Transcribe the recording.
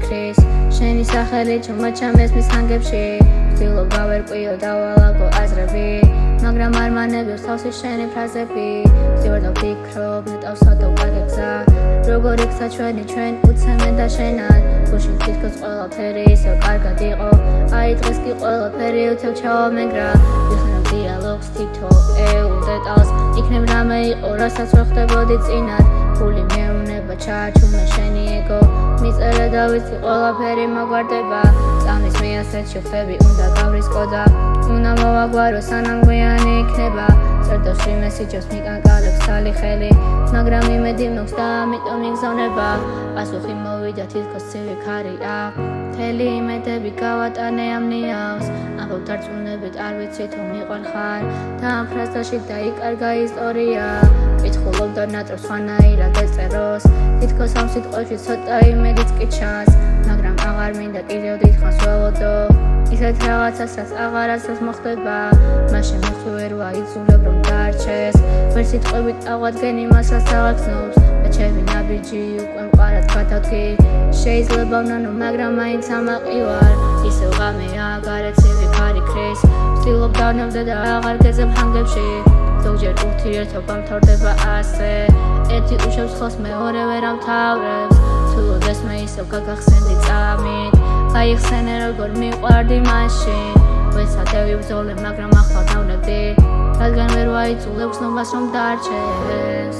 ქრის შენი სახელი ჩუმად ჩამეს მის ჰანგებში ვცდილობ გავერკვიო დავალაგო აზრები მაგრამ არ მანებებს თავსი შენი ფრაზები ვზივარდავ ვფიქრობ ნეტავსადავ კარგი გზა როგორ იქცა ჩვენ უცემენ და შენად გუშინ თითქოს ყველაფერი ისე კარგად იყო აი დღეს კი ყველაფერი უთევ ჩავამეგრა ვიხსენებ დიალოგს თითო ეულ დეტალს იქნებ რამე იყო რასაც ვერ ხდებოდი წინათ ფული მეუნება ჩააჩუმე შენი ეგო მიწერე და ვიცი ყველაფერი მაგვარდება წამის მიასეთში ხდები უნდა გავრისკო და უნდა მოვაგვარო სანამ გვიანი იქნება წერდოს მესიჯებს მიკანკალებს თალი ხელი მაგრამ იმედი მნოქს და ამიტომ იგზავნება პასუხი მოვიდა თითქოს ცივი ქარია მთელი იმედები გავატანე ამ ნიავს ამბობ დარწმუნებით არ ვიცი თუ მიყვარხარ და ამ ფრაზაში დაიკარგა ისტორია კითხულობ და ნატრებს სხვანაირად ეწეროს თითქოს ამ სიტყვებში ცოტა იმედიც კი ჩანს მაგრამ აღარ მინდა კიდევ დიდხანს ველოდო ისეთ რაღაცას რაც აღარასდროს მოხდება მაშინ მოხდი ვერ ვაიძულებ რომ დარჩეს ვერ სიტყვებით აღვადგენ იმას რაც აღგზნობს და ჩემი ნაბიჯი უკვე მყარად გადავდგი შეიძლება ვნანო მაგრამ მაინც ამაყივარ ისევ ღამეა გარეთ ცივი ქარი ქრის ვცდილობ დავნებდე და აღარ გეძებ ჰანგებში ზოგჯერ ურთიერთობა მთავრდება ასე ერთი უშვებს ხოლს მეორე ვერ ამთავრებს თუ ოდესმე ისევ გაგახსენდი წამით გაიხსენე როგორ მიყვარდი მაშინ ვეცადები ვბრძოლე მაგრამ ახლა დავნებდი რადგან ვერ ვაიძულებ გზნობას რომ დარჩეს